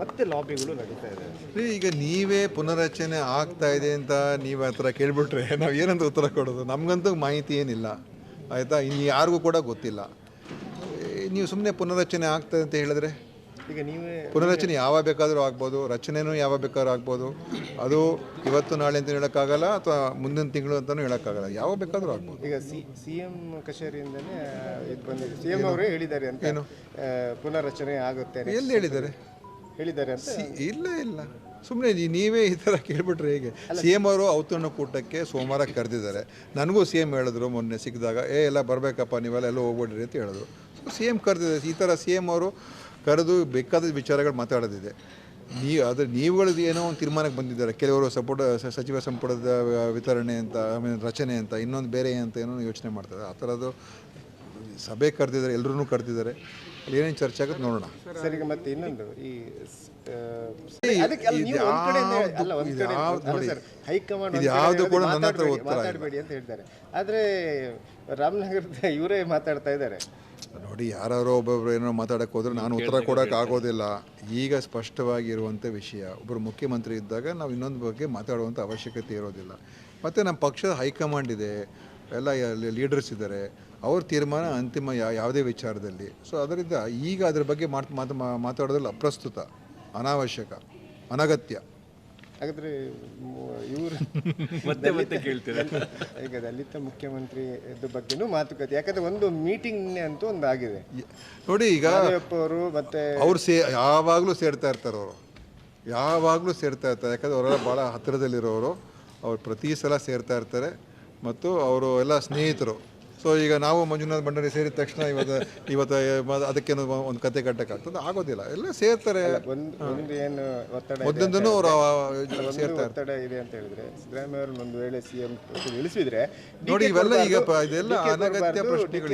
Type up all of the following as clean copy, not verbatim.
ಮತ್ತೆ ಲಾಬಿಗಳು ನಡೀತಾ ಇದೆ. ಈಗ ನೀವೇ ಪುನರಚನೆ ಆಗ್ತಾ ಇದೆ ಅಂತ ನೀವು ಆ ಥರ ಕೇಳಿಬಿಟ್ರೆ ನಾವು ಏನಂತ ಉತ್ತರ ಕೊಡೋದು? ನಮಗಂತೂ ಮಾಹಿತಿ ಏನಿಲ್ಲ, ಆಯಿತಾ? ಇನ್ನು ಯಾರಿಗೂ ಕೂಡ ಗೊತ್ತಿಲ್ಲ. ನೀವು ಸುಮ್ಮನೆ ಪುನರಚನೆ ಆಗ್ತದೆ ಅಂತ ಹೇಳಿದ್ರೆ, ಈಗ ನೀವೇ ಪುನರಚನೆ ಯಾವಾಗ ಬೇಕಾದರೂ ಆಗ್ಬೋದು, ರಚನೆಯೂ ಯಾವಾಗ ಬೇಕಾದ್ರೂ ಆಗ್ಬೋದು. ಅದು ಇವತ್ತು ನಾಳೆ ಅಂತ ಹೇಳೋಕ್ಕಾಗಲ್ಲ, ಅಥವಾ ಮುಂದಿನ ತಿಂಗಳು ಅಂತಲೂ ಹೇಳೋಕ್ಕಾಗಲ್ಲ, ಯಾವಾಗ ಬೇಕಾದರೂ ಆಗ್ಬೋದು. ಈಗ ಸಿ.ಎಂ ಕಚೇರಿಯಿಂದಲೇ ಇದು ಬಂದಿದೆ, ಸಿ.ಎಂ ಅವರೇ ಹೇಳಿದ್ದಾರೆ ಅಂತ. ಏನು ಪುನರ್ರಚನೆ ಆಗುತ್ತೆ ಎಲ್ಲಿ ಹೇಳಿದ್ದಾರೆ ಅಂತ? ಇಲ್ಲ, ಸುಮ್ಮನೆ ನೀವೇ ಈ ಥರ ಕೇಳಿಬಿಟ್ರೆ ಹೇಗೆ? ಸಿ ಎಮ್ ಅವರು ಔತಣಕೂಟಕ್ಕೆ ಸೋಮವಾರ ಕರೆದಿದ್ದಾರೆ. ನನಗೂ ಸಿ ಎಮ್ ಹೇಳಿದ್ರು ಮೊನ್ನೆ ಸಿಕ್ಕಿದಾಗ, ಎಲ್ಲ ಬರಬೇಕಪ್ಪ, ನೀವೆಲ್ಲ ಎಲ್ಲೋ ಹೋಗ್ಬಿಡ್ರಿ ಅಂತ ಹೇಳಿದ್ರು. ಸಿ ಎಮ್ ಕರೆದಿದ್ದಾರೆ. ಈ ಥರ ಸಿ ಎಮ್ ಅವರು ಕರೆದು ಬೇಕಾದ ವಿಚಾರಗಳು ಮಾತಾಡೋದಿದೆ. ನೀವುಗಳದ್ದು ಏನೋ ಒಂದು ತೀರ್ಮಾನಕ್ಕೆ ಬಂದಿದ್ದಾರೆ. ಕೆಲವರು ಸಚಿವ ಸಂಪುಟದ ವಿತರಣೆ ಅಂತ, ಆಮೇಲೆ ರಚನೆ ಅಂತ, ಇನ್ನೊಂದು ಬೇರೆ ಅಂತ ಏನೋ ಯೋಚನೆ ಮಾಡ್ತಾರೆ. ಆ ಥರದ್ದು ಸಭೆ ಕರೆದಿದ್ದಾರೆ, ಎಲ್ಲರೂ ಕರೆದಿದ್ದಾರೆ. ಅಲ್ಲಿ ಏನೇನು ಚರ್ಚೆ ಆಗುತ್ತೆ ನೋಡೋಣ. ಸರ್, ಈಗ ಮತ್ತೆ ಇನ್ನೊಂದು ಹೈಕಮಾಂಡ್ ಯಾವುದು ಕೂಡ ನನ್ನ ಹತ್ರ ಮಾತಾಡಬೇಡಿ ಅಂತ ಹೇಳ್ತಾರೆ. ಆದರೆ ರಾಮನಗರದ ಇವರೇ ಮಾತಾಡ್ತಾ ಇದ್ದಾರೆ. ನೋಡಿ, ಯಾರೋ ಒಬ್ಬೊಬ್ರು ಏನೋ ಮಾತಾಡೋಕ್ಕೆ ಹೋದ್ರೆ ನಾನು ಉತ್ತರ ಕೊಡೋಕೆ ಆಗೋದಿಲ್ಲ. ಈಗ ಸ್ಪಷ್ಟವಾಗಿರುವಂಥ ವಿಷಯ, ಒಬ್ಬರು ಮುಖ್ಯಮಂತ್ರಿ ಇದ್ದಾಗ ನಾವು ಇನ್ನೊಂದು ಬಗ್ಗೆ ಮಾತಾಡುವಂಥ ಅವಶ್ಯಕತೆ ಇರೋದಿಲ್ಲ. ಮತ್ತು ನಮ್ಮ ಪಕ್ಷದ ಹೈಕಮಾಂಡ್ ಇದೆ, ಎಲ್ಲ ಲೀಡರ್ಸ್ ಇದ್ದಾರೆ, ಅವ್ರ ತೀರ್ಮಾನ ಅಂತಿಮ ಯಾವುದೇ ವಿಚಾರದಲ್ಲಿ. ಸೊ ಅದರಿಂದ ಈಗ ಅದ್ರ ಬಗ್ಗೆ ಮಾತಾಡೋದ್ರಲ್ಲಿ ಅಪ್ರಸ್ತುತ, ಅನಾವಶ್ಯಕ, ಅನಗತ್ಯ. ಹಾಗಾದರೆ ಇವರು ಮತ್ತೆ ಕೇಳ್ತಾರೆ. ಈಗ ದಲಿತ ಮುಖ್ಯಮಂತ್ರಿ ಬಗ್ಗೆನೂ ಮಾತುಕತೆ, ಯಾಕಂದರೆ ಒಂದು ಮೀಟಿಂಗ್ ಅಂತೂ ಒಂದು ಆಗಿದೆ ನೋಡಿ. ಈಗ ಅವರು ಮತ್ತೆ ಅವ್ರು ಯಾವಾಗಲೂ ಸೇರ್ತಾ ಇರ್ತಾರೆ, ಯಾವಾಗಲೂ ಸೇರ್ತಾ ಇರ್ತಾರೆ. ಯಾಕಂದರೆ ಅವರೆಲ್ಲ ಭಾಳ ಹತ್ತಿರದಲ್ಲಿರೋರು, ಅವ್ರು ಪ್ರತಿ ಸಲ ಸೇರ್ತಾ ಇರ್ತಾರೆ ಮತ್ತು ಅವರು ಎಲ್ಲ ಸ್ನೇಹಿತರು. ಸೊ ಈಗ ನಾವು ಮಂಜುನಾಥ್ ಭಂಡಾರಿ ಸೇರಿದ ತಕ್ಷಣ ಇವತ್ತು ಅದಕ್ಕೇನು ಒಂದು ಕತೆ ಕಟ್ಟಕ್ಕಾಗ್ತದೆ? ಆಗೋದಿಲ್ಲ. ಎಲ್ಲ ಸೇರ್ತಾರೆ. ಮೊದಲಿಂದನೂ ಅವರು ಸೇರ್ತಾರೆ. ಒತ್ತಡ ಇದೆ ಅಂತ ಹೇಳಿದ್ರೆ ಸಿದ್ದರಾಮಯ್ಯ ಅವರು ಒಂದು ವೇಳೆ ಸಿಎಂ ಇಳಿಸಿದ್ರೆ ನೋಡಿ, ಇವೆಲ್ಲ ಈಗ ಇದೆಲ್ಲ ಅನಗತ್ಯ ಪ್ರಶ್ನೆಗಳು.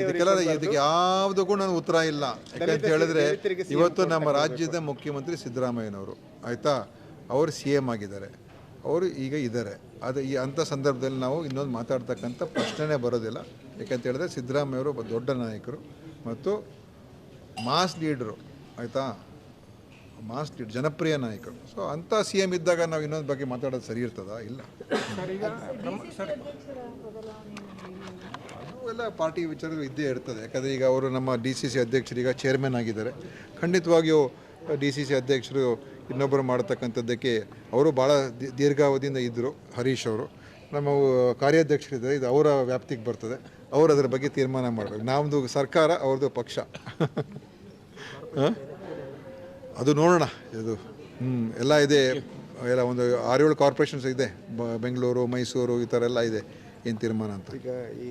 ಇದಕ್ಕೆ ಯಾವುದೂ ಕೂಡ ನನಗೆ ಉತ್ತರ ಇಲ್ಲ. ಯಾಕಂತ ಹೇಳಿದ್ರೆ ಇವತ್ತು ನಮ್ಮ ರಾಜ್ಯದ ಮುಖ್ಯಮಂತ್ರಿ ಸಿದ್ದರಾಮಯ್ಯನವರು, ಆಯಿತಾ, ಅವರು ಸಿ ಎಮ್ ಆಗಿದ್ದಾರೆ, ಅವರು ಈಗ ಇದ್ದಾರೆ. ಅದು ಅಂಥ ಸಂದರ್ಭದಲ್ಲಿ ನಾವು ಇನ್ನೊಂದು ಮಾತಾಡ್ತಕ್ಕಂಥ ಪ್ರಶ್ನೆನೇ ಬರೋದಿಲ್ಲ. ಯಾಕಂತ ಹೇಳಿದ್ರೆ ಸಿದ್ದರಾಮಯ್ಯವರು ಒಬ್ಬ ದೊಡ್ಡ ನಾಯಕರು ಮತ್ತು ಮಾಸ್ ಲೀಡ್ರು, ಆಯಿತಾ, ಮಾಸ್ ಲೀಡ್, ಜನಪ್ರಿಯ ನಾಯಕರು. ಸೊ ಅಂಥ ಸಿ ಎಮ್ ಇದ್ದಾಗ ನಾವು ಇನ್ನೊಂದು ಬಗ್ಗೆ ಮಾತಾಡೋದು ಸರಿ ಇರ್ತದಾ? ಇಲ್ಲ. ಎಲ್ಲ ಪಾರ್ಟಿ ವಿಚಾರ ಇದ್ದೇ ಇರ್ತದೆ. ಯಾಕಂದರೆ ಈಗ ಅವರು ನಮ್ಮ DCC ಅಧ್ಯಕ್ಷರು ಈಗ ಚೇರ್ಮನ್ ಆಗಿದ್ದಾರೆ. ಖಂಡಿತವಾಗಿಯೂ DCC ಅಧ್ಯಕ್ಷರು ಇನ್ನೊಬ್ಬರು ಮಾಡತಕ್ಕಂಥದ್ದಕ್ಕೆ ಅವರು ಭಾಳ ದೀರ್ಘಾವಧಿಯಿಂದ ಇದ್ದರು. ಹರೀಶ್ ಅವರು ನಮ್ಮ ಕಾರ್ಯಾಧ್ಯಕ್ಷರಿದ್ದಾರೆ, ಇದು ಅವರ ವ್ಯಾಪ್ತಿಗೆ ಬರ್ತದೆ. ಅವರು ಅದರ ಬಗ್ಗೆ ತೀರ್ಮಾನ ಮಾಡಬೇಕು. ನಮ್ಮದು ಸರ್ಕಾರ, ಅವ್ರದ್ದು ಪಕ್ಷ. ಅದು ನೋಡೋಣ. ಇದು ಎಲ್ಲ ಇದೆ, ಎಲ್ಲ ಒಂದು 6-7 ಕಾರ್ಪೊರೇಷನ್ಸ್ ಇದೆ, ಬೆಂಗಳೂರು, ಮೈಸೂರು, ಈ ಥರ ಎಲ್ಲ ಇದೆ. ಏನು ತೀರ್ಮಾನ ಅಂತ ಈಗ ಈ